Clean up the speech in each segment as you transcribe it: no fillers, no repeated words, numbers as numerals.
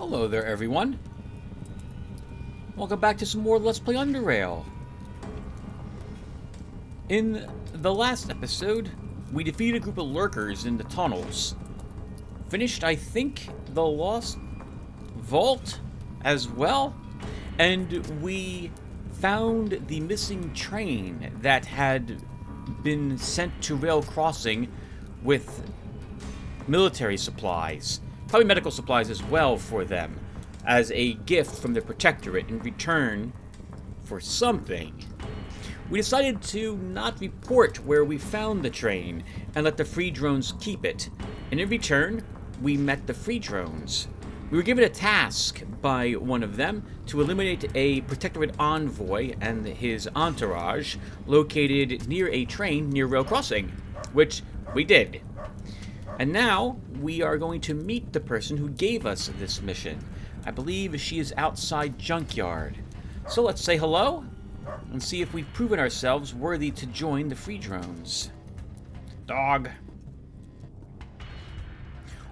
Hello there, everyone. Welcome back to some more Let's Play Underrail. In the last episode, we defeated a group of lurkers in the tunnels. Finished, I think, the Lost Vault as well. And we found the missing train that had been sent to Rail Crossing with military supplies. Probably medical supplies as well for them, as a gift from the Protectorate in return for something. We decided to not report where we found the train and let the free drones keep it. And in return, we met the free drones. We were given a task by one of them to eliminate a Protectorate envoy and his entourage located near a train near Rail Crossing, which we did. And now, we are going to meet the person who gave us this mission. I believe she is outside Junkyard. So let's say hello, and see if we've proven ourselves worthy to join the Free Drones. Dog.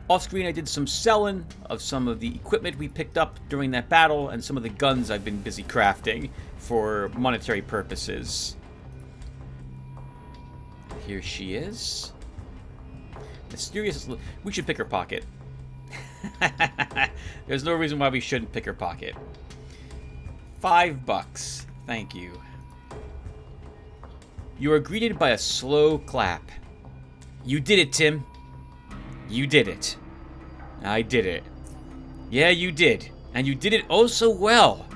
Off-screen, I did some selling of some of the equipment we picked up during that battle, and some of the guns I've been busy crafting for monetary purposes. Here she is. Mysterious. We should pick her pocket. There's no reason why we shouldn't pick her pocket. $5. Thank you. You are greeted by a slow clap. You did it, Tim. You did it. I did it. Yeah, you did. And you did it oh so well.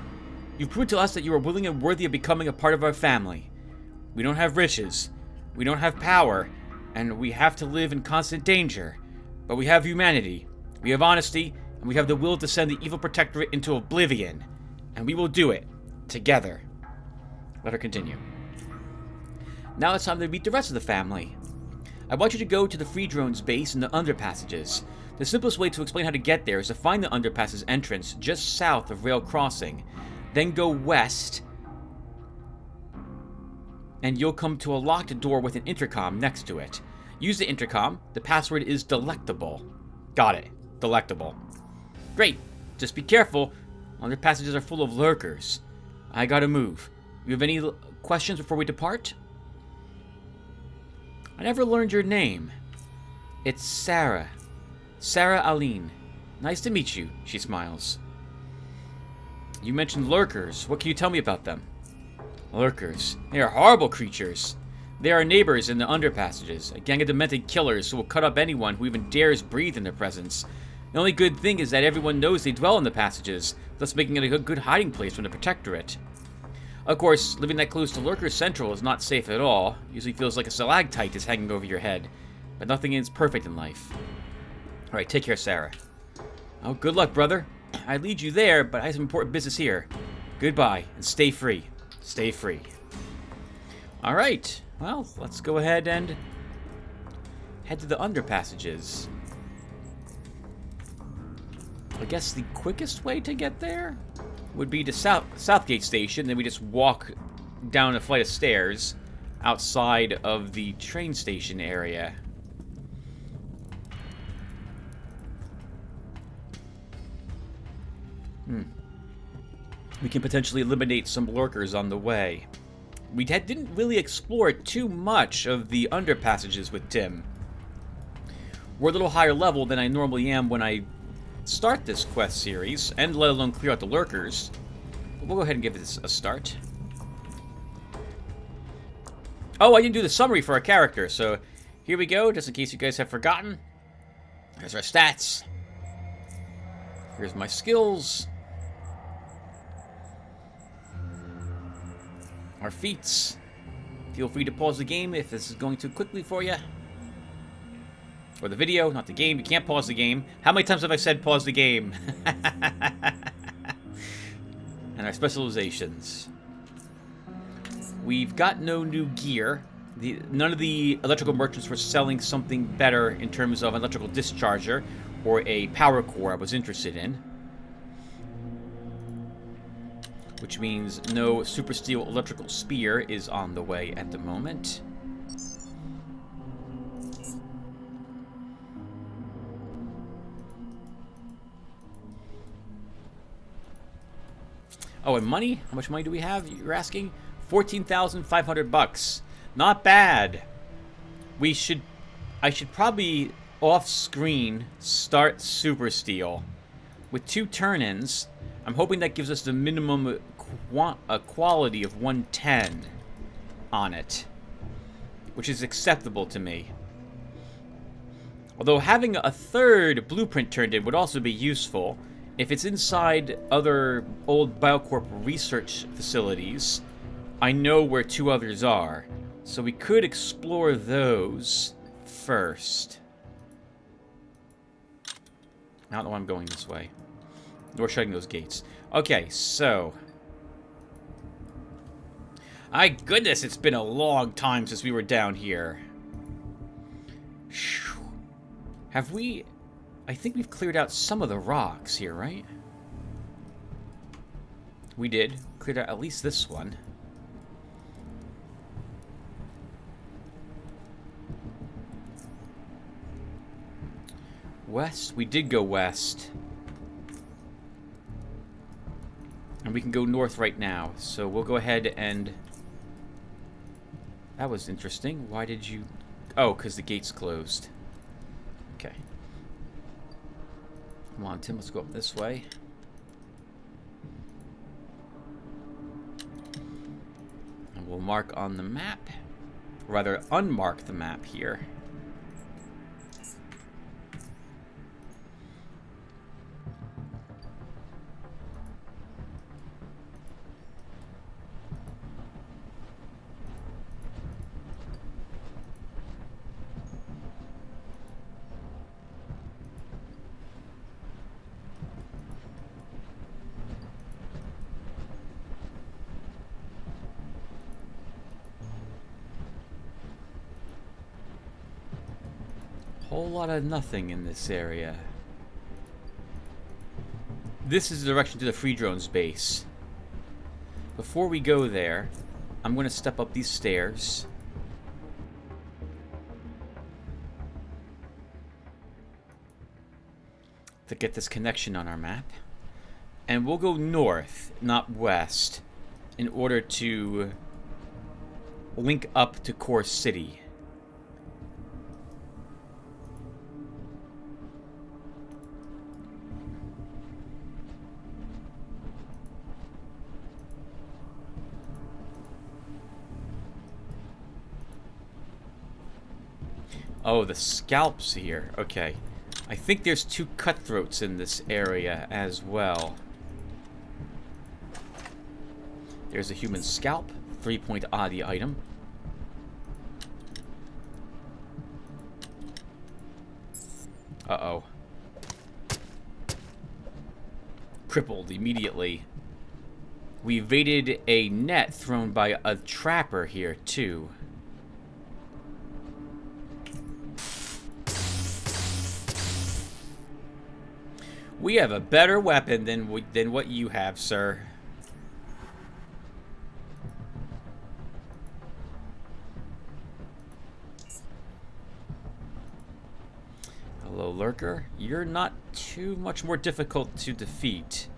You proved to us that you are willing and worthy of becoming a part of our family. We don't have riches. We don't have power. And we have to live in constant danger. But we have humanity, we have honesty, and we have the will to send the evil Protectorate into oblivion. And we will do it. Together. Let her continue. Now it's time to meet the rest of the family. I want you to go to the Free Drones base in the underpassages. The simplest way to explain how to get there is to find the underpass's entrance just south of Rail Crossing. Then go west, and you'll come to a locked door with an intercom next to it. Use the intercom. The password is delectable. Got it. Delectable. Great. Just be careful. Underpassages are full of lurkers. I gotta move. You have any questions before we depart? I never learned your name. It's Sarah. Sarah Aline. Nice to meet you, she smiles. You mentioned lurkers. What can you tell me about them? Lurkers. They are horrible creatures. They are neighbors in the underpassages, a gang of demented killers who will cut up anyone who even dares breathe in their presence. The only good thing is that everyone knows they dwell in the passages, thus making it a good hiding place from the Protectorate. Of course, living that close to Lurker Central is not safe at all. Usually feels like a stalactite is hanging over your head. But nothing is perfect in life. Alright, take care, Sarah. Oh, good luck, brother. I'd lead you there, but I have some important business here. Goodbye, and stay free. Stay free. Alright, well, let's go ahead and head to the underpassages. I guess the quickest way to get there would be to Southgate Station, then we just walk down a flight of stairs outside of the train station area. We can potentially eliminate some lurkers on the way. We didn't really explore too much of the underpassages with Tim. We're a little higher level than I normally am when I start this quest series, and let alone clear out the lurkers. But we'll go ahead and give this a start. Oh, I didn't do the summary for our character, so here we go, just in case you guys have forgotten. Here's our stats. Here's my skills. Our feats. Feel free to pause the game if this is going too quickly for you. Or the video, not the game. You can't pause the game. How many times have I said pause the game? And our specializations. We've got no new gear. None of the electrical merchants were selling something better in terms of an electrical discharger or a power core I was interested in. Which means no super steel electrical spear is on the way at the moment. Oh, and money? How much money do we have? You're asking? 14,500 bucks. Not bad. I should probably off-screen start Super Steel with 2 turn-ins. I'm hoping that gives us the minimum quality of 110 on it, which is acceptable to me. Although having a 3rd blueprint turned in would also be useful. If it's inside other old Biocorp research facilities, I know where 2 others are, so we could explore those first. I don't know why I'm going this way. We're shutting those gates. Okay, so... My goodness, it's been a long time since we were down here. Have we... I think we've cleared out some of the rocks here, right? We did. Cleared out at least this one. West? We did go west. And we can go north right now. So we'll go ahead and... That was interesting. Why did you... Oh, because the gate's closed. Okay. Come on, Tim. Let's go up this way. And we'll mark on the map. Or rather, unmark the map here. Whole lot of nothing in this area. This is the direction to the free drones base. Before we go there, I'm going to step up these stairs. To get this connection on our map. And we'll go north, not west, in order to link up to Core City. Oh, the scalps here. Okay. I think there's 2 cutthroats in this area as well. There's a human scalp. 3-point oddity item. Uh-oh. Crippled immediately. We evaded a net thrown by a trapper here, too. We have a better weapon than what you have, sir. Hello, lurker. You're not too much more difficult to defeat.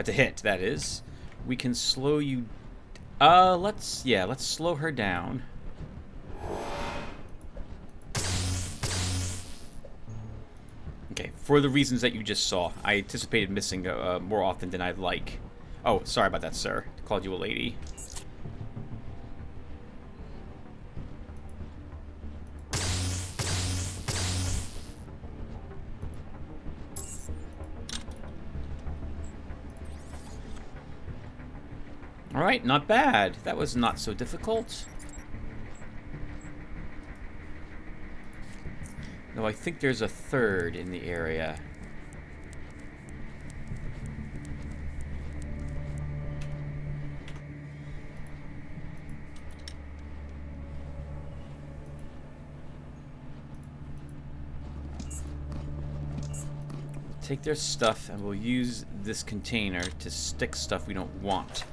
To hit, that is. We can slow you... let's slow her down. Okay, for the reasons that you just saw. I anticipated missing more often than I'd like. Oh, sorry about that, sir. Called you a lady. Alright, not bad. That was not so difficult. No, I think there's a 3rd in the area. Take their stuff and we'll use this container to stick stuff we don't want.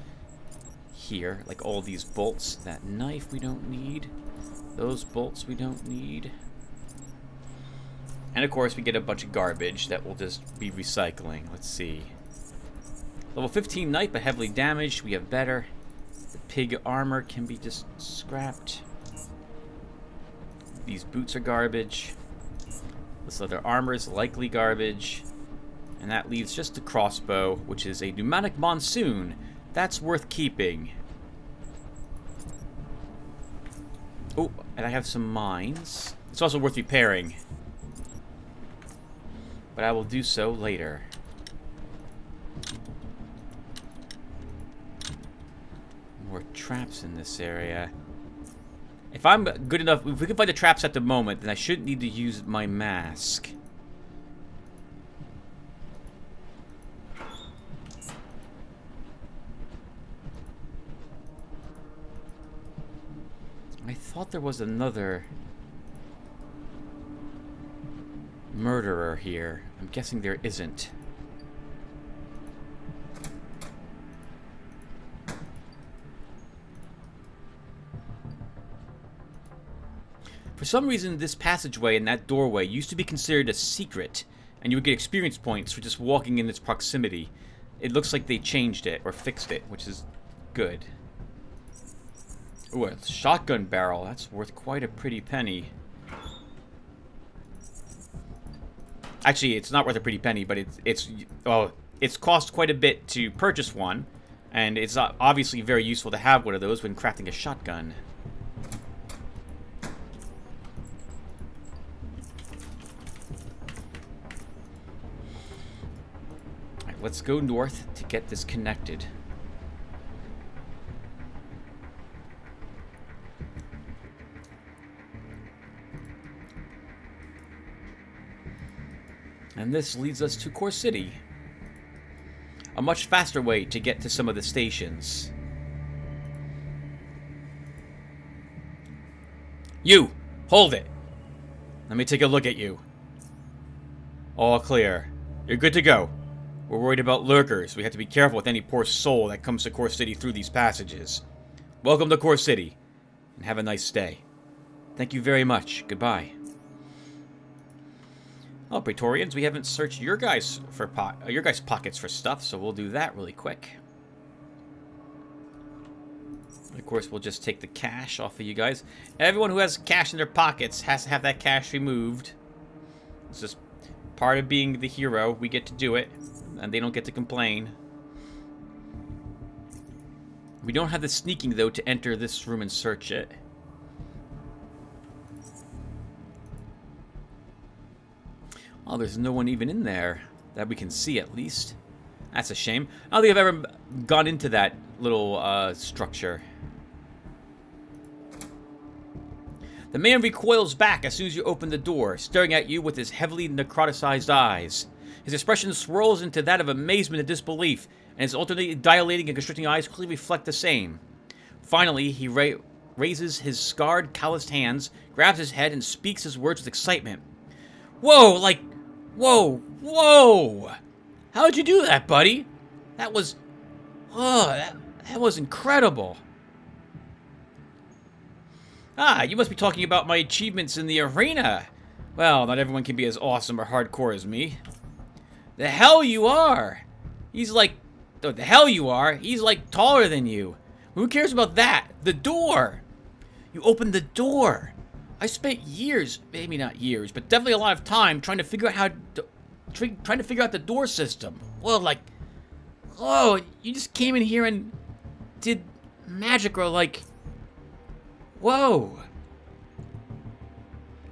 Here, like all these bolts. That knife we don't need. Those bolts we don't need. And of course we get a bunch of garbage that will just be recycling. Let's see. Level 15 knight, but heavily damaged. We have better. The pig armor can be just scrapped. These boots are garbage. This leather armor is likely garbage. And that leaves just the crossbow, which is a pneumatic monsoon. That's worth keeping. Oh, and I have some mines. It's also worth repairing. But I will do so later. More traps in this area. If I'm good enough, if we can find the traps at the moment, then I shouldn't need to use my mask. I thought there was another murderer here. I'm guessing there isn't. For some reason, this passageway and that doorway used to be considered a secret, and you would get experience points for just walking in its proximity. It looks like they changed it, or fixed it, which is good. Ooh, a shotgun barrel. That's worth quite a pretty penny. Actually, it's not worth a pretty penny, but it's cost quite a bit to purchase one, and it's obviously very useful to have one of those when crafting a shotgun. Alright, let's go north to get this connected. And this leads us to Core City. A much faster way to get to some of the stations. You! Hold it! Let me take a look at you. All clear. You're good to go. We're worried about lurkers. We have to be careful with any poor soul that comes to Core City through these passages. Welcome to Core City, and have a nice stay. Thank you very much. Goodbye. Oh, Praetorians, we haven't searched your guys' pockets for stuff, so we'll do that really quick. Of course, we'll just take the cash off of you guys. Everyone who has cash in their pockets has to have that cash removed. It's just part of being the hero. We get to do it, and they don't get to complain. We don't have the sneaking, though, to enter this room and search it. Oh, there's no one even in there that we can see, at least. That's a shame. I don't think I've ever gone into that little structure. The man recoils back as soon as you open the door, staring at you with his heavily necroticized eyes. His expression swirls into that of amazement and disbelief, and his alternately dilating and constricting eyes clearly reflect the same. Finally, he raises his scarred, calloused hands, grabs his head, and speaks his words with excitement. Whoa, like... Whoa, whoa! How'd you do that, buddy? That was... Oh, that was incredible. Ah, you must be talking about my achievements in the arena. Well, not everyone can be as awesome or hardcore as me. The hell you are! He's like... Oh, the hell you are! He's like taller than you. Who cares about that? The door! You opened the door! I spent years, maybe not years, but definitely a lot of time trying to figure out trying to figure out the door system. Well, like, oh, you just came in here and did magic, or like, whoa.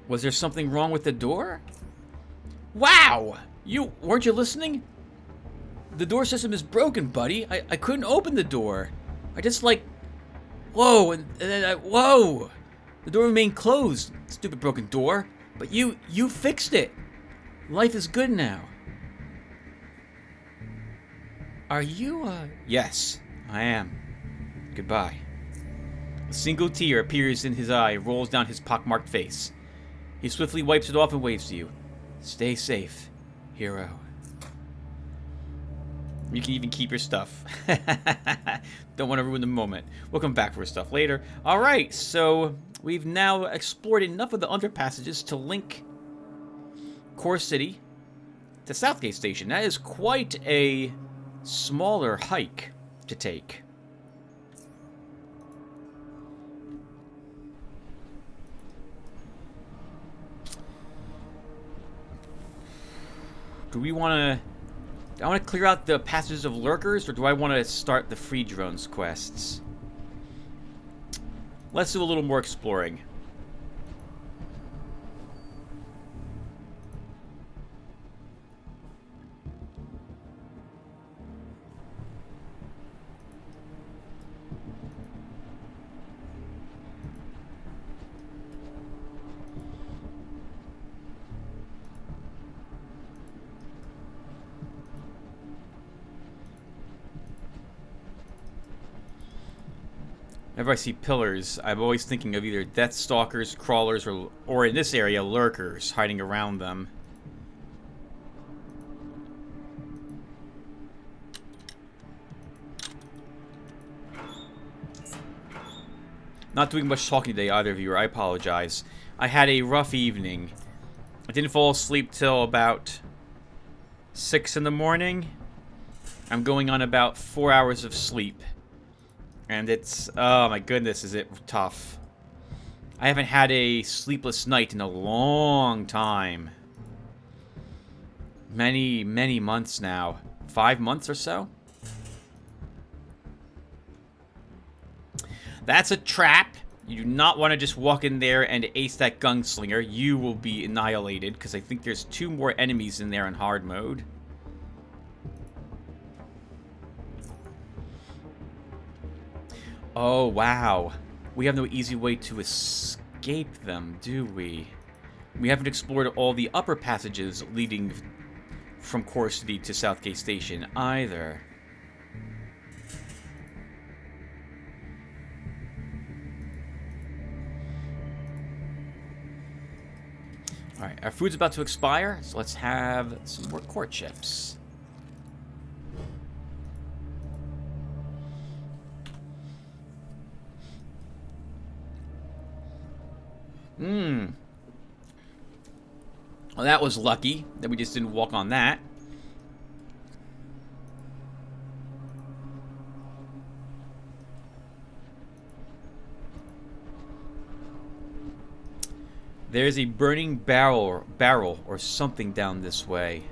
Was there something wrong with the door? Wow, weren't you listening? The door system is broken, buddy. I couldn't open the door. I just like, whoa, and then whoa. The door remained closed, stupid broken door. But you fixed it. Life is good now. Are you, Yes, I am. Goodbye. A single tear appears in his eye, rolls down his pockmarked face. He swiftly wipes it off and waves to you. Stay safe, hero. You can even keep your stuff. Don't want to ruin the moment. We'll come back for stuff later. Alright, so we've now explored enough of the underpassages to link Core City to Southgate Station. That is quite a smaller hike to take. Do we want to... I want to clear out the passages of lurkers, or do I want to start the free drones quests? Let's do a little more exploring. Whenever I see pillars, I'm always thinking of either death stalkers, crawlers, or in this area, lurkers hiding around them. Not doing much talking today, either of you, I apologize. I had a rough evening. I didn't fall asleep till about 6 in the morning. I'm going on about 4 hours of sleep. And it's, oh my goodness, is it tough. I haven't had a sleepless night in a long time. Many, many months now. 5 months or so? That's a trap. You do not want to just walk in there and ace that gunslinger. You will be annihilated, because I think there's 2 more enemies in there in hard mode. Oh, wow. We have no easy way to escape them, do we? We haven't explored all the upper passages leading from Core City to Southgate Station, either. Alright, our food's about to expire, so let's have some more core chips. Well, that was lucky that we just didn't walk on that. There's a burning barrel or something down this way.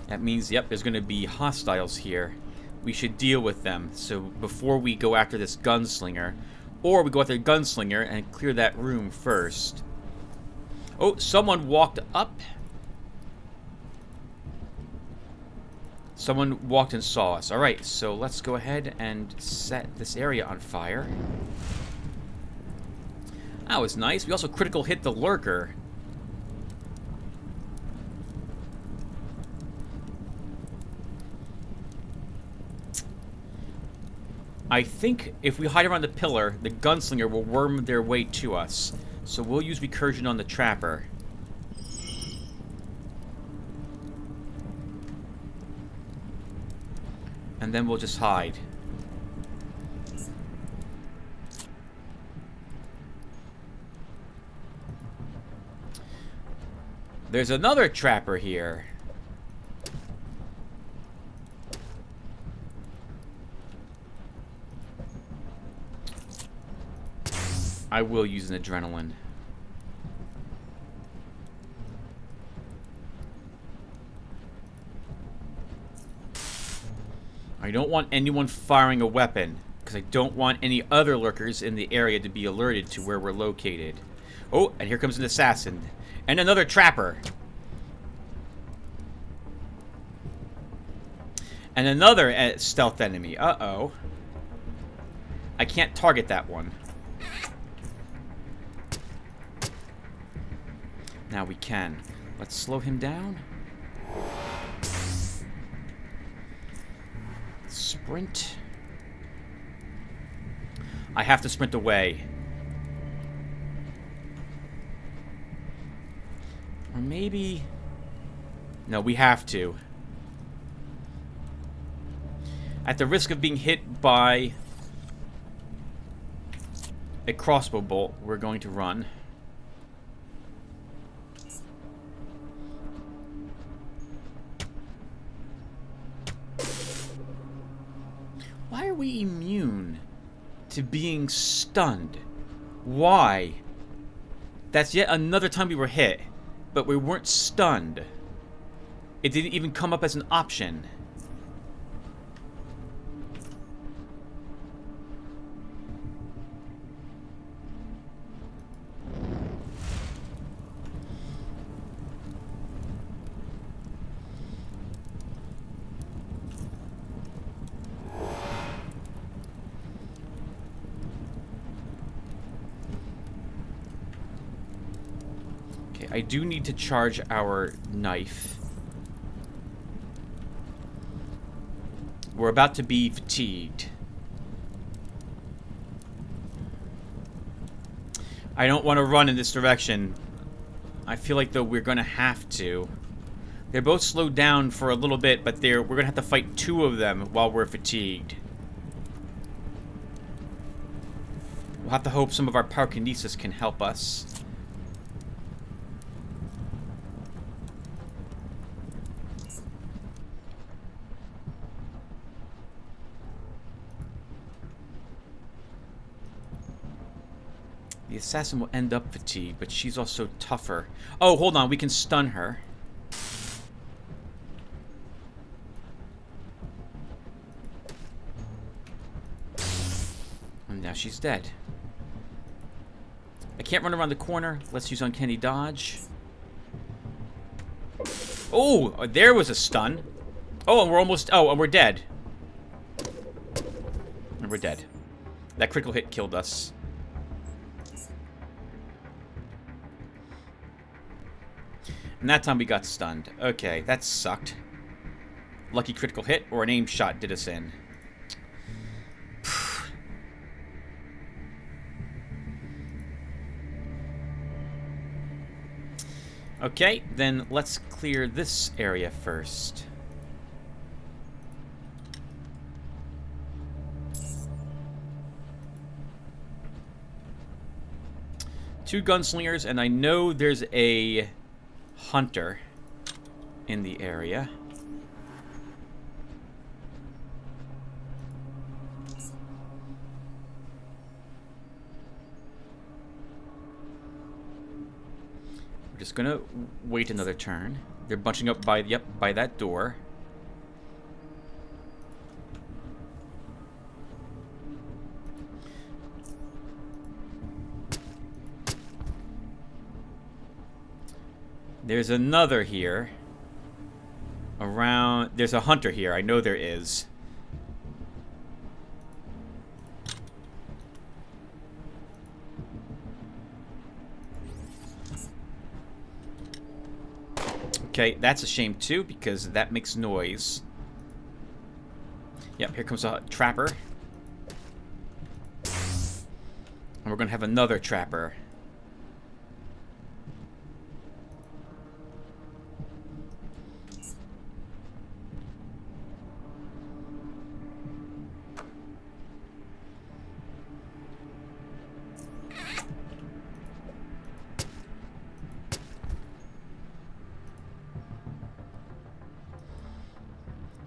That means, yep, there's going to be hostiles here. We should deal with them. So before we go after this gunslinger, or we go after the gunslinger and clear that room first. Oh, someone walked up. Someone walked and saw us. Alright, so let's go ahead and set this area on fire. That was nice. We also critical hit the lurker. I think if we hide around the pillar, the gunslinger will worm their way to us. So we'll use recursion on the trapper. And then we'll just hide. There's another trapper here. I will use an adrenaline. I don't want anyone firing a weapon, because I don't want any other lurkers in the area to be alerted to where we're located. Oh, and here comes an assassin. And another trapper. And another stealth enemy. Uh-oh. I can't target that one. Now we can. Let's slow him down. Sprint. I have to sprint away. Or maybe... No, we have to. At the risk of being hit by a crossbow bolt, we're going to run. we immune to being stunned? Why? That's yet another time we were hit, but we weren't stunned. It didn't even come up as an option. I do need to charge our knife. We're about to be fatigued. I don't want to run in this direction. I feel like, though, we're going to have to. They're both slowed down for a little bit, but we're going to have to fight two of them while we're fatigued. We'll have to hope some of our pyrokinesis can help us. The assassin will end up fatigued, but she's also tougher. Oh, hold on. We can stun her. And now she's dead. I can't run around the corner. Let's use uncanny dodge. Oh, there was a stun. Oh, and we're almost... Oh, and we're dead. And we're dead. That critical hit killed us. And that time we got stunned. Okay, that sucked. Lucky critical hit or an aim shot did us in. Okay, then let's clear this area first. Two gunslingers, and I know there's a hunter in the area. We're just gonna wait another turn. They're bunching up by by that door. There's another here. Around... There's a hunter here. I know there is. Okay, that's a shame too, because that makes noise. Yep, here comes a trapper. And we're gonna have another trapper.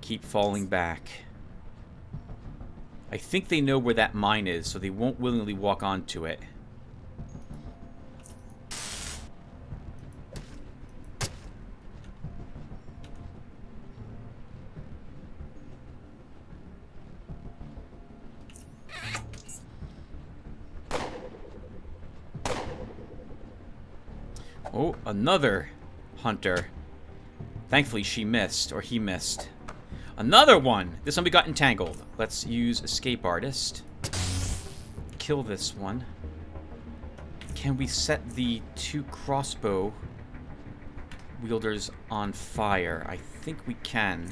Keep falling back. I think they know where that mine is, so they won't willingly walk onto it. Oh, another hunter. Thankfully she missed, or he missed. Another one! This one we got entangled. Let's use Escape Artist. Kill this one. Can we set the two crossbow wielders on fire? I think we can.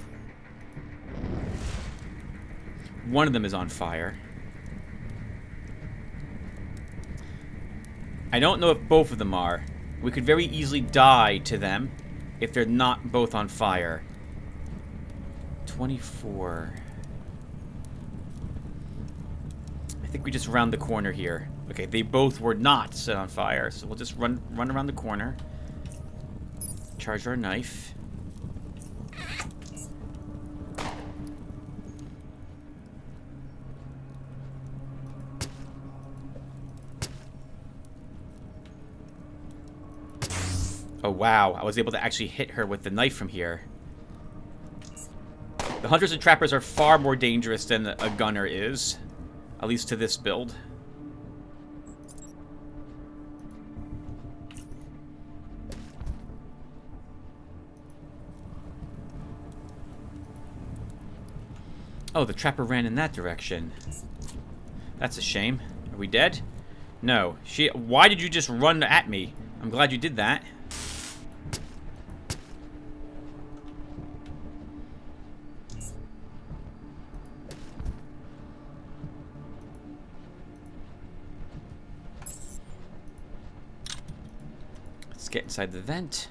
One of them is on fire. I don't know if both of them are. We could very easily die to them if they're not both on fire. 24. I think we just round the corner here. Okay, they both were not set on fire, so we'll just run around the corner. Charge our knife. Oh, wow. I was able to actually hit her with the knife from here. The hunters and trappers are far more dangerous than a gunner is. At least to this build. Oh, the trapper ran in that direction. That's a shame. Are we dead? No. Why did you just run at me? I'm glad you did that. Let's get inside the vent.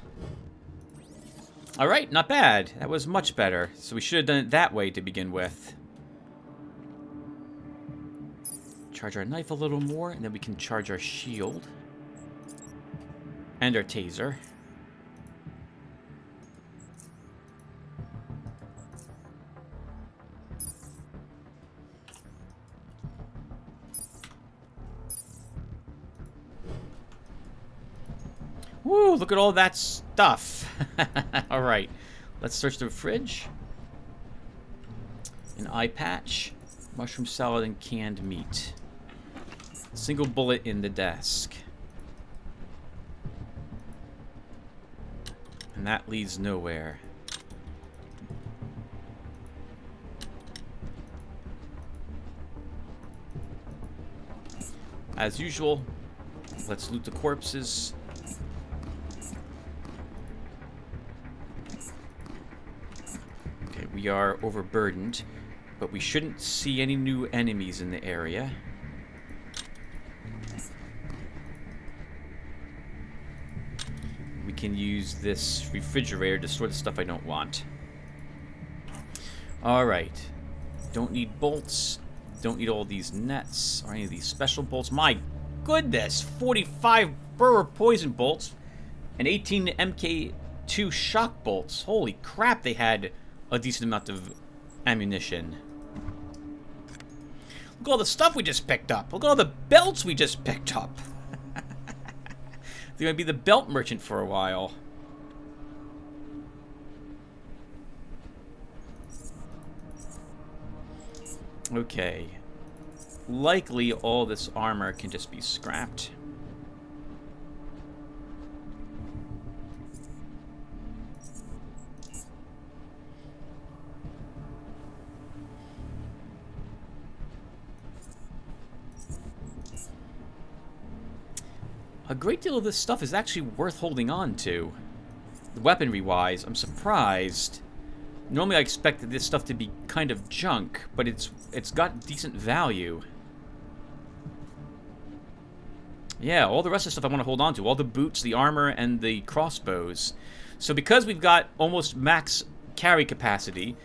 Alright, not bad. That was much better. So we should have done it that way to begin with. Charge our knife a little more, and then we can charge our shield. And our taser. Woo, look at all that stuff. Alright, let's search the fridge. An eye patch, mushroom salad, and canned meat. Single bullet in the desk. And that leads nowhere. As usual, let's loot the corpses. Okay, we are overburdened, but we shouldn't see any new enemies in the area. We can use this refrigerator to store the stuff I don't want. Alright. Don't need bolts. Don't need all these nets or any of these special bolts. My goodness! 45 burr poison bolts and 18 MK2 shock bolts. Holy crap, they had a decent amount of ammunition. Look at all the stuff we just picked up. Look at all the belts we just picked up. They're gonna be the belt merchant for a while. Okay. Likely all this armor can just be scrapped. A great deal of this stuff is actually worth holding on to. Weaponry-wise, I'm surprised. Normally I expected this stuff to be kind of junk, but it's got decent value. Yeah, all the rest of the stuff I want to hold on to. All the boots, the armor, and the crossbows. So because we've got almost max carry capacity,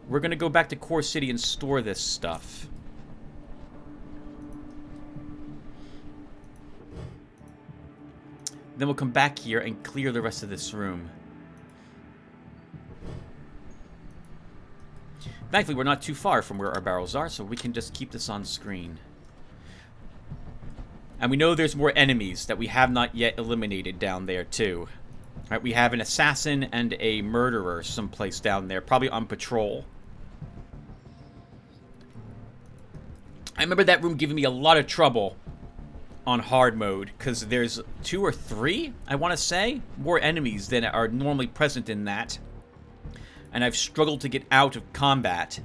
we're going to go back to Core City and store this stuff. Then we'll come back here and clear the rest of this room. Thankfully, we're not too far from where our barrels are, so we can just keep this on screen. And we know there's more enemies that we have not yet eliminated down there, too. All right, we have an assassin and a murderer someplace down there, probably on patrol. I remember that room giving me a lot of trouble on hard mode, because there's 2 or 3, I want to say, more enemies than are normally present in that. And I've struggled to get out of combat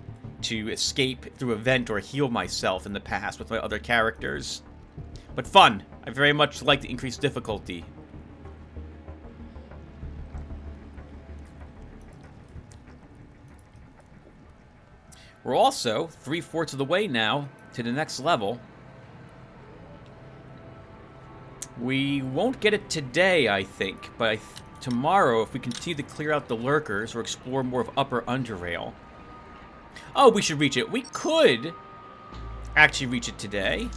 to escape through a vent or heal myself in the past with my other characters. But fun. I very much like the increased difficulty. We're also 3/4 of the way now to the next level. We won't get it today, I think, but tomorrow, if we continue to clear out the lurkers or explore more of Upper Underrail. Oh, we should reach it. We could actually reach it today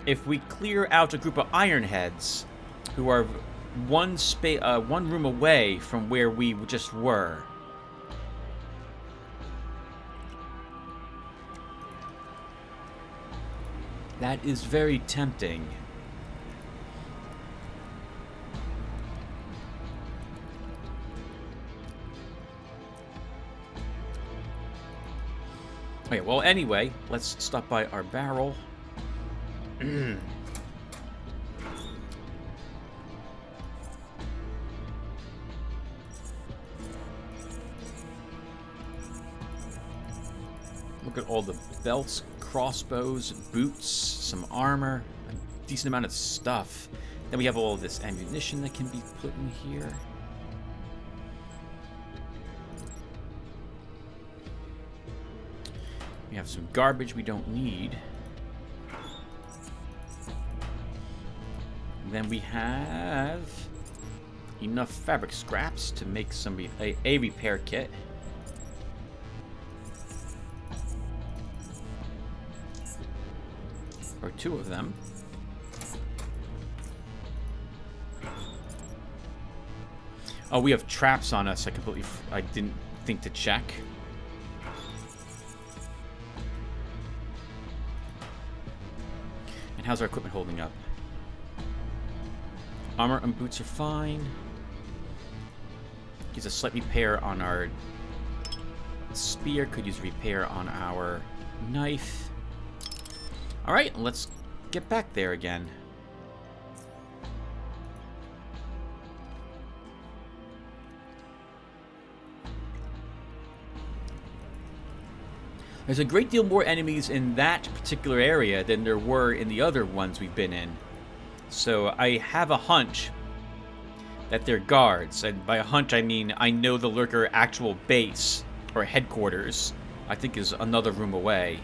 if we clear out a group of ironheads who are one room away from where we just were. That is very tempting. Okay, well, anyway, let's stop by our barrel. Look at all the belts, crossbows, boots, some armor, a decent amount of stuff. Then we have all of this ammunition that can be put in here. We have some garbage we don't need. And then we have enough fabric scraps to make a repair kit. Or 2 of them. Oh, we have traps on us. I didn't think to check. And how's our equipment holding up? Armor and boots are fine. Use a slight repair on our spear. Could use repair on our knife. Alright, let's get back there again. There's a great deal more enemies in that particular area than there were in the other ones we've been in. So I have a hunch that they're guards. And by a hunch, I mean I know the lurker actual base, or headquarters, I think is another room away.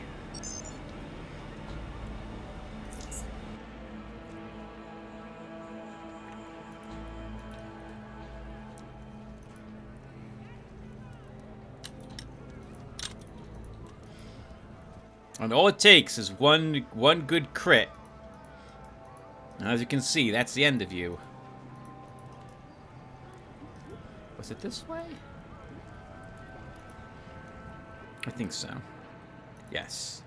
And all it takes is one good crit. And as you can see, that's the end of you. Was it this way? I think so. Yes.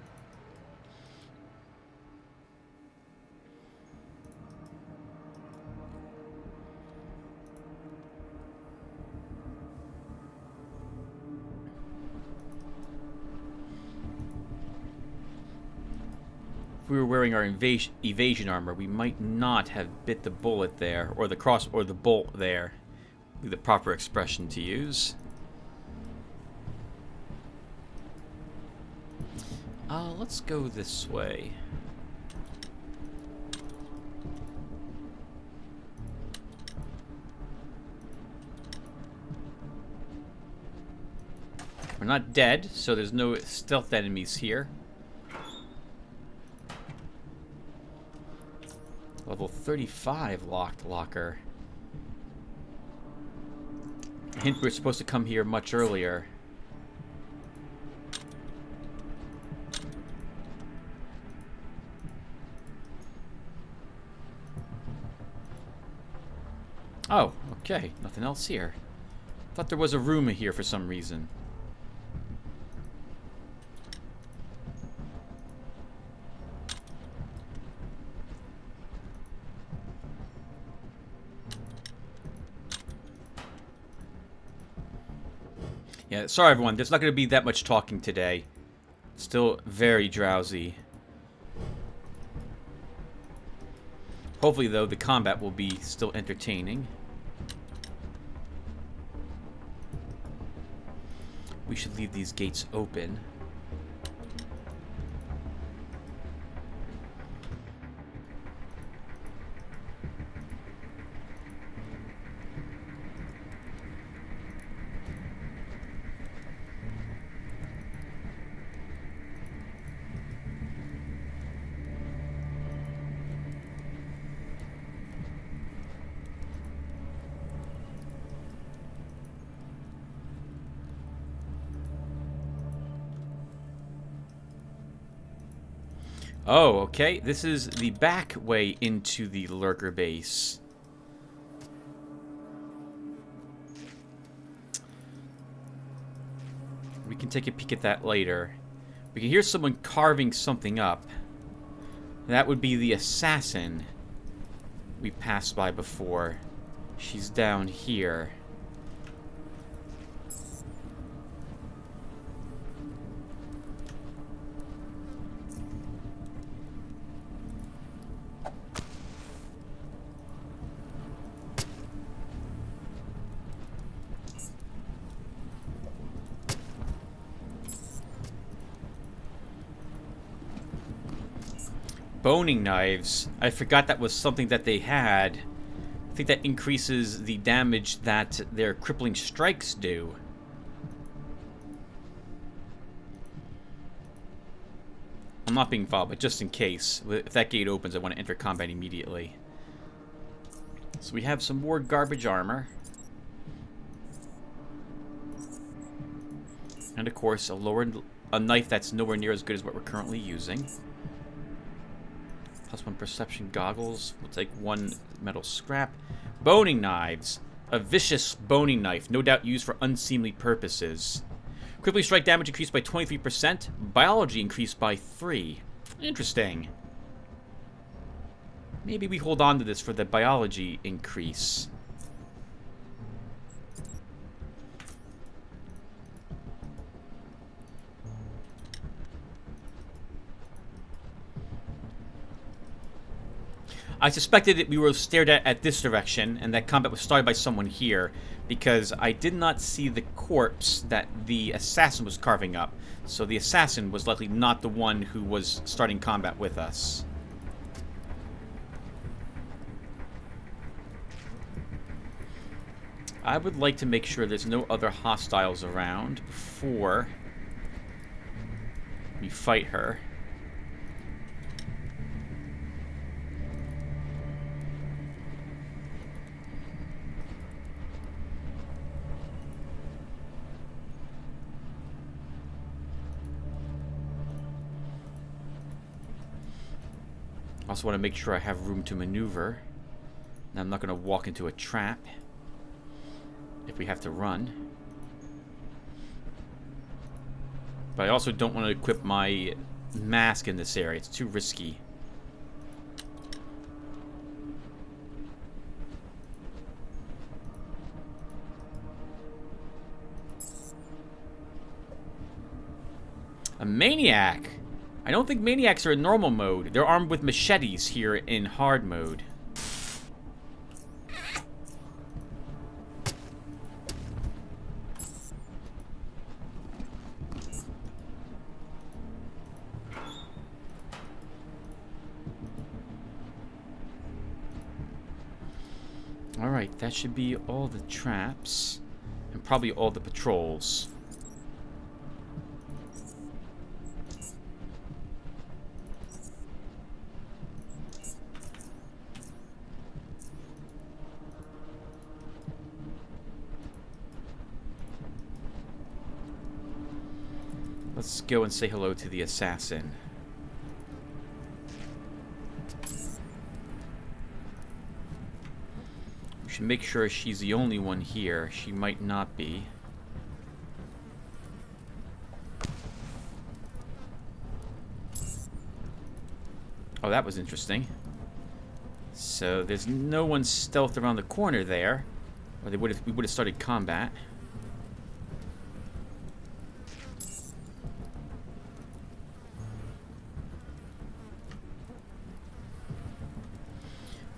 If we were wearing our evasion armor, we might not have bit the bullet there, or the bolt there. Be the proper expression to use. Let's go this way. We're not dead, so there's no stealth enemies here. Level 35 locked locker. Hint, we're supposed to come here much earlier. Oh, okay. Nothing else here. Thought there was a room here for some reason. Yeah, sorry everyone, there's not going to be that much talking today. Still very drowsy. Hopefully, though, the combat will be still entertaining. We should leave these gates open. Oh, okay. This is the back way into the lurker base. We can take a peek at that later. We can hear someone carving something up. That would be the assassin we passed by before. She's down here. boning knives. I forgot that was something that they had. I think that increases the damage that their crippling strikes do. I'm not being followed, but just in case. If that gate opens, I want to enter combat immediately. So we have some more garbage armor. And of course, a knife that's nowhere near as good as what we're currently using. +1 perception goggles. We'll take 1 metal scrap. Boning knives. A vicious boning knife, no doubt used for unseemly purposes. Crippling strike damage increased by 23%. Biology increased by 3. Interesting. Maybe we hold on to this for the biology increase. I suspected that we were stared at this direction, and that combat was started by someone here, because I did not see the corpse that the assassin was carving up. So the assassin was likely not the one who was starting combat with us. I would like to make sure there's no other hostiles around before we fight her. I also want to make sure I have room to maneuver. And I'm not going to walk into a trap if we have to run. But I also don't want to equip my mask in this area. It's too risky. A maniac! I don't think maniacs are in normal mode. They're armed with machetes here in hard mode. Alright, that should be all the traps. And probably all the patrols. Let's go and say hello to the assassin. We should make sure she's the only one here. She might not be. Oh, that was interesting. So there's no one stealthed around the corner there, or we would have started combat.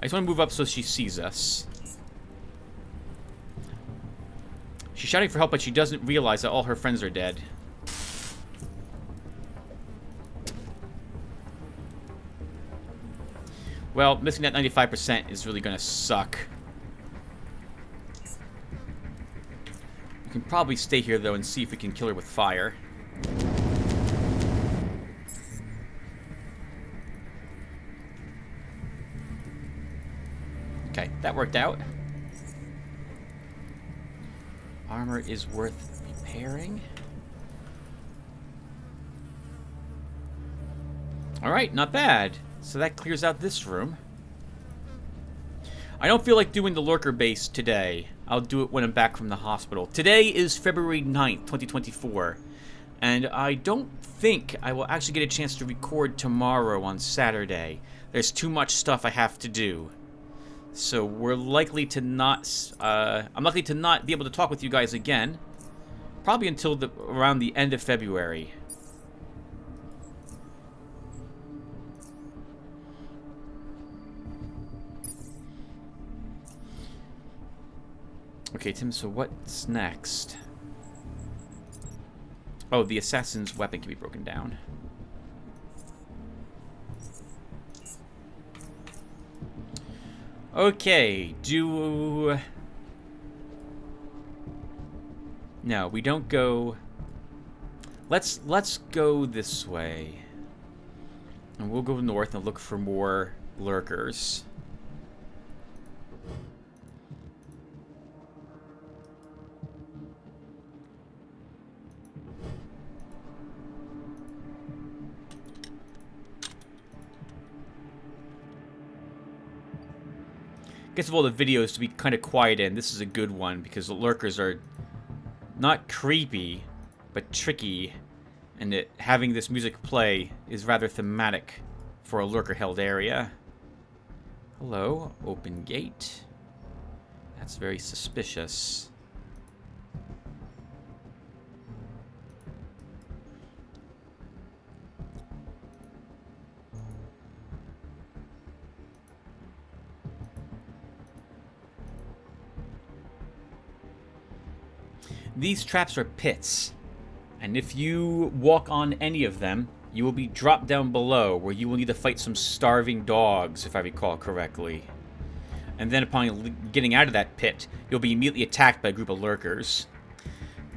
I just want to move up so she sees us. She's shouting for help, but she doesn't realize that all her friends are dead. Well, missing that 95% is really going to suck. We can probably stay here, though, and see if we can kill her with fire. Okay, that worked out. Armor is worth repairing. Alright, not bad. So that clears out this room. I don't feel like doing the lurker base today. I'll do it when I'm back from the hospital. Today is February 9th, 2024. And I don't think I will actually get a chance to record tomorrow on Saturday. There's too much stuff I have to do. So we're likely to not, I'm likely to not be able to talk with you guys again. Probably until around the end of February. Okay, Tim, so what's next? Oh, the assassin's weapon can be broken down. Okay, No, we don't go... Let's go this way. And we'll go north and look for more lurkers. Guess of all the videos to be kind of quiet in, this is a good one because the lurkers are not creepy, but tricky, and having this music play is rather thematic for a lurker-held area. Hello, open gate. That's very suspicious. These traps are pits, and if you walk on any of them, you will be dropped down below, where you will need to fight some starving dogs, if I recall correctly. And then upon getting out of that pit, you'll be immediately attacked by a group of lurkers.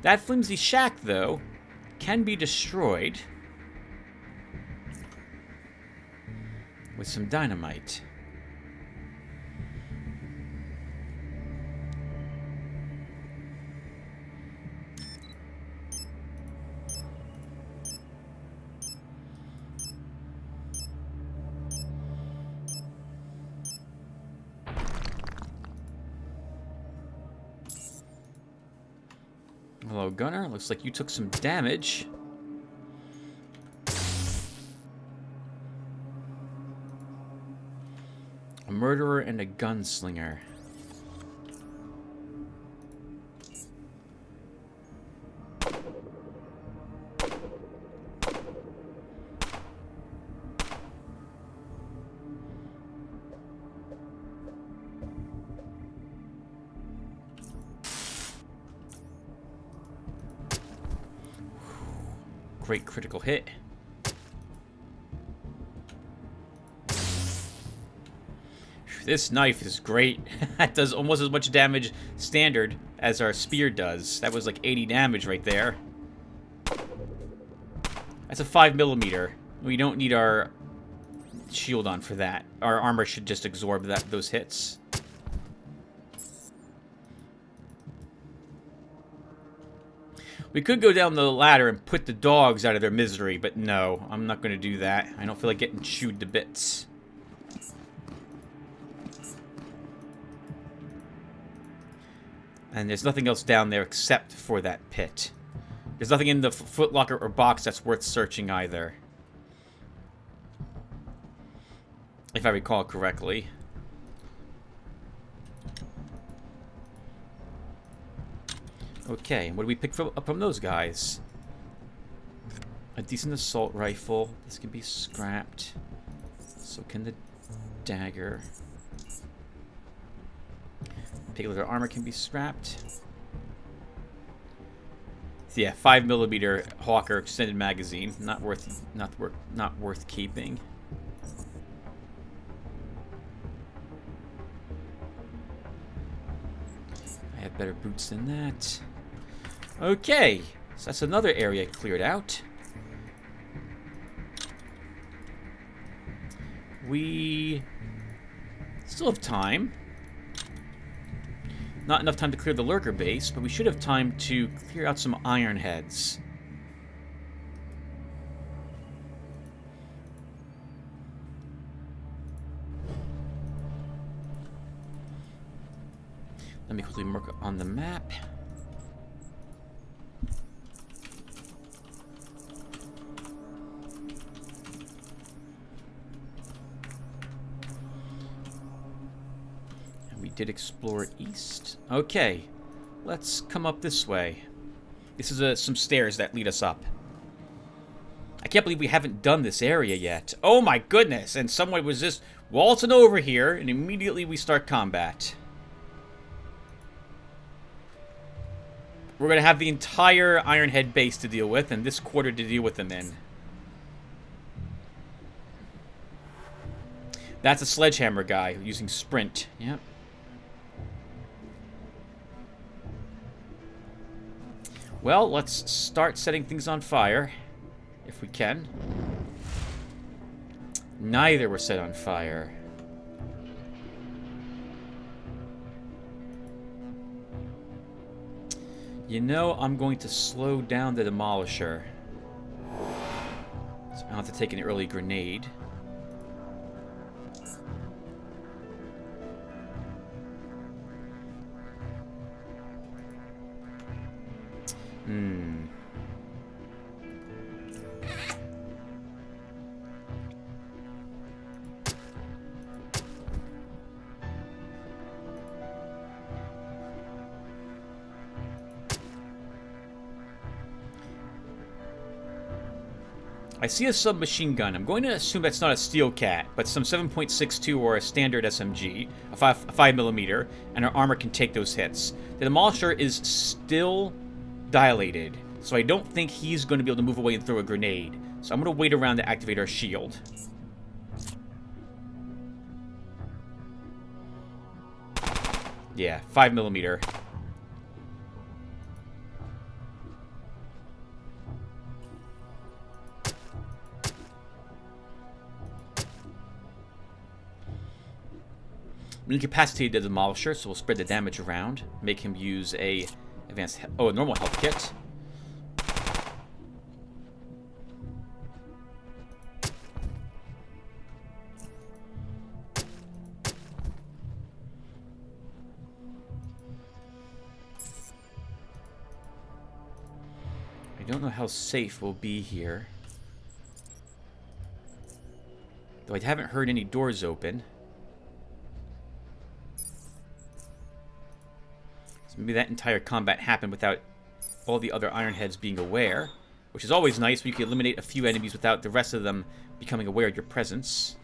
That flimsy shack, though, can be destroyed with some dynamite. Hello, Gunner. Looks like you took some damage. A murderer and a gunslinger. Great critical hit. This knife is great. That does almost as much damage standard as our spear does. That was like 80 damage right there. That's a 5mm. We don't need our shield on for that. Our armor should just absorb those hits. We could go down the ladder and put the dogs out of their misery, but no, I'm not going to do that. I don't feel like getting chewed to bits. And there's nothing else down there except for that pit. There's nothing in the footlocker or box that's worth searching either. If I recall correctly. Okay, what do we pick up from those guys? A decent assault rifle. This can be scrapped. So can the dagger. Piglet armor can be scrapped. So yeah, 5mm Hawker extended magazine. Not worth keeping. I have better boots than that. Okay, so that's another area cleared out. We still have time. Not enough time to clear the lurker base, but we should have time to clear out some iron heads. Let me quickly mark on the map. And we did explore east. Okay, let's come up this way. This is some stairs that lead us up. I can't believe we haven't done this area yet. Oh my goodness! And someone was just waltzing over here, and immediately we start combat. We're going to have the entire Ironhead base to deal with, and this quarter to deal with them in. That's a sledgehammer guy using sprint. Yep. Well, let's start setting things on fire, if we can. Neither were set on fire. You know, I'm going to slow down the demolisher. So I'll have to take an early grenade. I see a submachine gun. I'm going to assume that's not a steel cat, but some 7.62 or a standard SMG, a 5mm, and our armor can take those hits. The demolisher is still dilated, so I don't think he's going to be able to move away and throw a grenade. So I'm going to wait around to activate our shield. Yeah, 5mm. We incapacitated the demolisher, so we'll spread the damage around. Make him use a a normal health kit. I don't know how safe we'll be here. Though I haven't heard any doors open. So maybe that entire combat happened without all the other Ironheads being aware, which is always nice when you can eliminate a few enemies without the rest of them becoming aware of your presence.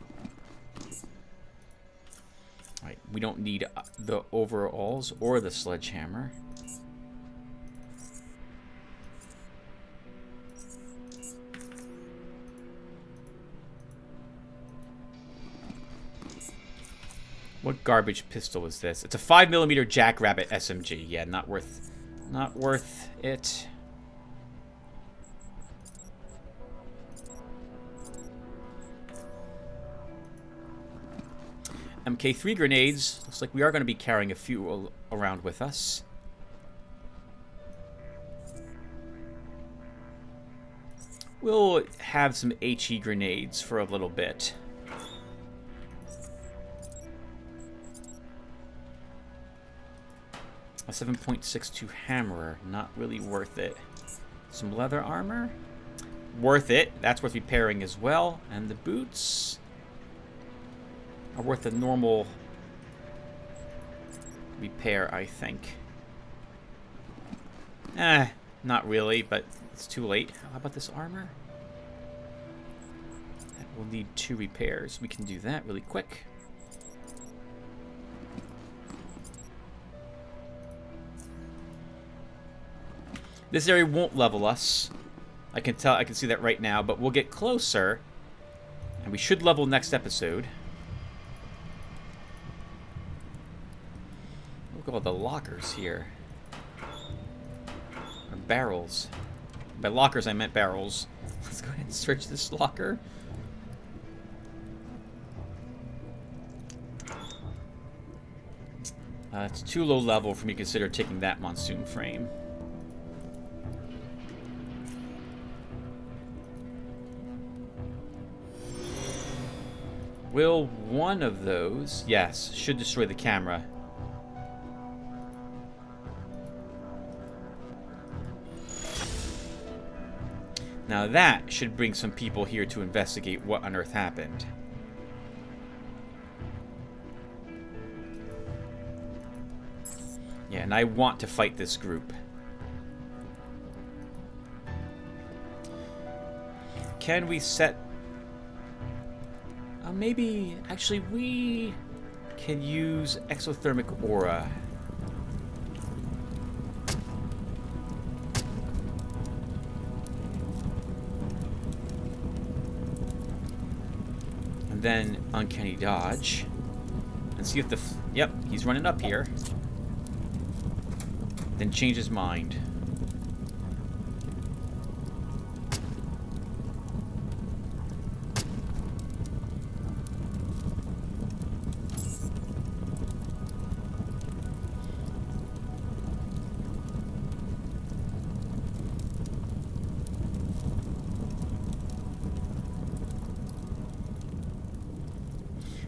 Alright, we don't need the overalls or the sledgehammer. What garbage pistol is this? It's a 5mm Jackrabbit SMG. Yeah, not worth it. MK3 grenades. Looks like we are going to be carrying a few around with us. We'll have some HE grenades for a little bit. A 7.62 hammer, not really worth it. Some leather armor, worth it. That's worth repairing as well. And the boots are worth a normal repair, I think. Not really, but it's too late. How about this armor? That will need 2 repairs. We can do that really quick. This area won't level us. I can see that right now, but we'll get closer. And we should level next episode. Look at all the lockers here. Or barrels. By lockers, I meant barrels. Let's go ahead and search this locker. It's too low level for me to consider taking that monsoon frame. Will one of those... Yes, should destroy the camera. Now that should bring some people here to investigate what on earth happened. Yeah, and I want to fight this group. Can we set... maybe... Actually, we can use exothermic aura. And And then uncanny dodge. And see if the... Yep, he's running up here. Then change his mind.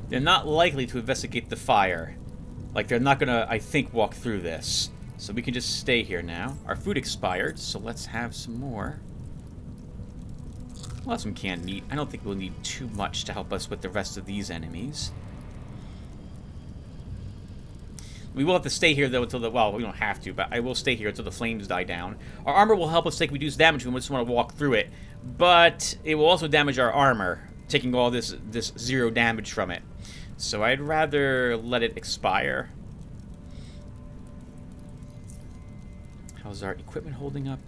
They're not likely to investigate the fire. Like, they're not gonna, I think, walk through this. So we can just stay here now. Our food expired, so let's have some more. We'll have some canned meat. I don't think we'll need too much to help us with the rest of these enemies. We will have to stay here, though, until the... Well, we don't have to, but I will stay here until the flames die down. Our armor will help us take reduced damage when we just want to walk through it. But it will also damage our armor, taking all this 0 damage from it. So I'd rather let it expire. How's our equipment holding up?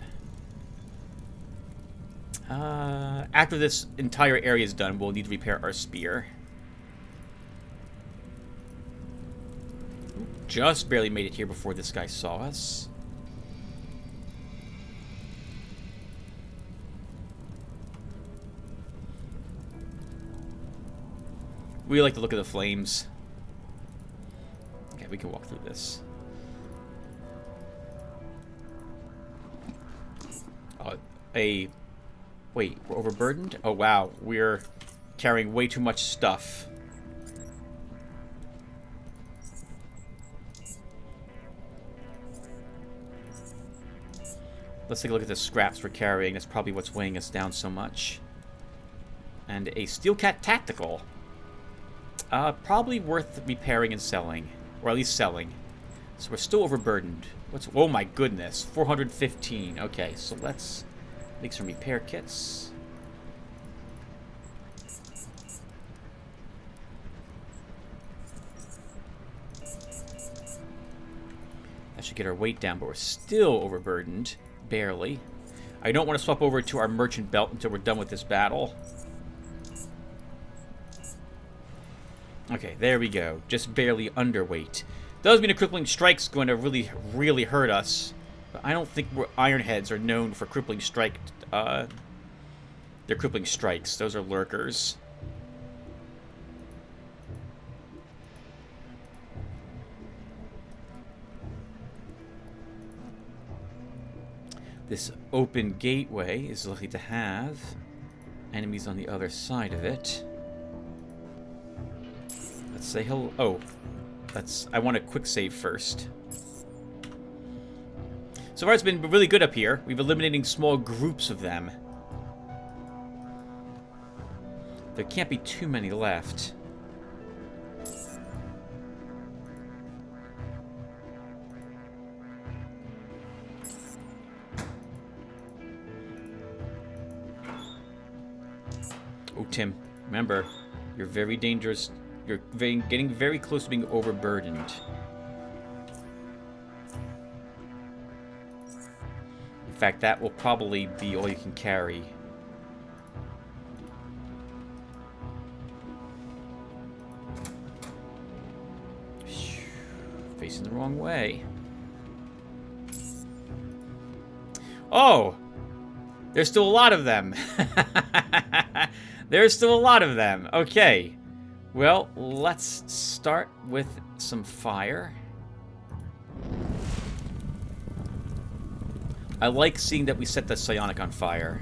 After this entire area is done, we'll need to repair our spear. Just barely made it here before this guy saw us. We like the look of the flames. Okay, we can walk through this. Wait, we're overburdened? Oh, wow. We're carrying way too much stuff. Let's take a look at the scraps we're carrying. That's probably what's weighing us down so much. And a Steelcat Tactical. Probably worth repairing and selling. Or at least selling. So we're still overburdened. Oh my goodness. 415. Okay, so let's make some repair kits. That should get our weight down, but we're still overburdened. Barely. I don't want to swap over to our merchant belt until we're done with this battle. Okay, there we go. Just barely underweight. Does mean a crippling strike's going to really, really hurt us. But I don't think Ironheads are known for crippling strike. They're crippling strikes. Those are lurkers. This open gateway is likely to have enemies on the other side of it. Let's say hello. Oh, I want a quick save first. So far, it's been really good up here. We've eliminating small groups of them. There can't be too many left. Oh, Tim, remember, you're very dangerous. You're getting very close to being overburdened. In fact, that will probably be all you can carry. Facing the wrong way. Oh! There's still a lot of them. There's still a lot of them. Okay. Well, let's start with some fire. I like seeing that we set the psionic on fire.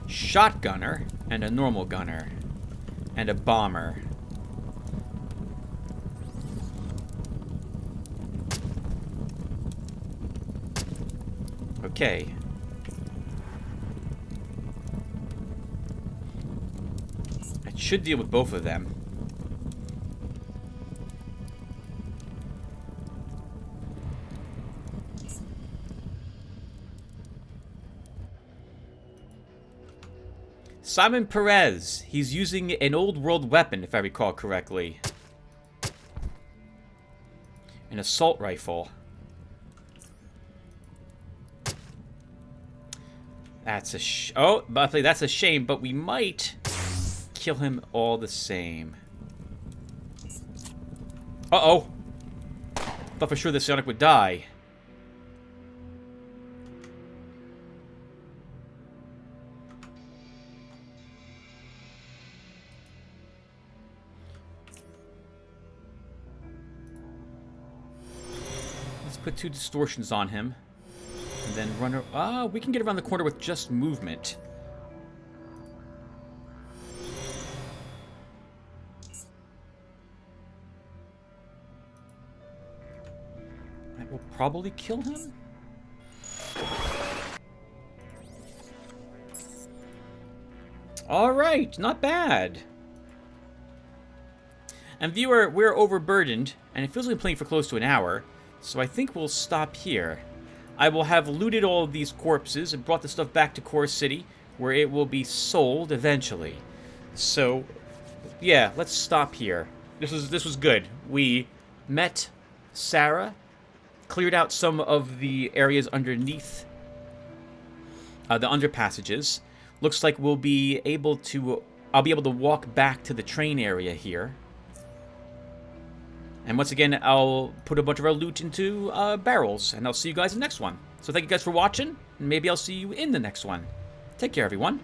Shotgunner and a normal gunner. And a bomber. Okay. I should deal with both of them. Simon Perez. He's using an old world weapon, if I recall correctly. An assault rifle. That's oh, Buffy, that's a shame, but we might kill him all the same. Uh-oh. Thought for sure that Sonic would die. Let's put 2 distortions on him. And then run... we can get around the corner with just movement. That will probably kill him. Alright, not bad. And viewer, we're overburdened, and it feels like we've been playing for close to an hour, so I think we'll stop here. I will have looted all of these corpses and brought the stuff back to Core City, where it will be sold eventually. So, yeah, let's stop here. This was good. We met Sarah, cleared out some of the areas underneath the underpassages. Looks like we'll be able to... I'll be able to walk back to the train area here. And once again, I'll put a bunch of our loot into barrels, and I'll see you guys in the next one. So thank you guys for watching, and maybe I'll see you in the next one. Take care, everyone.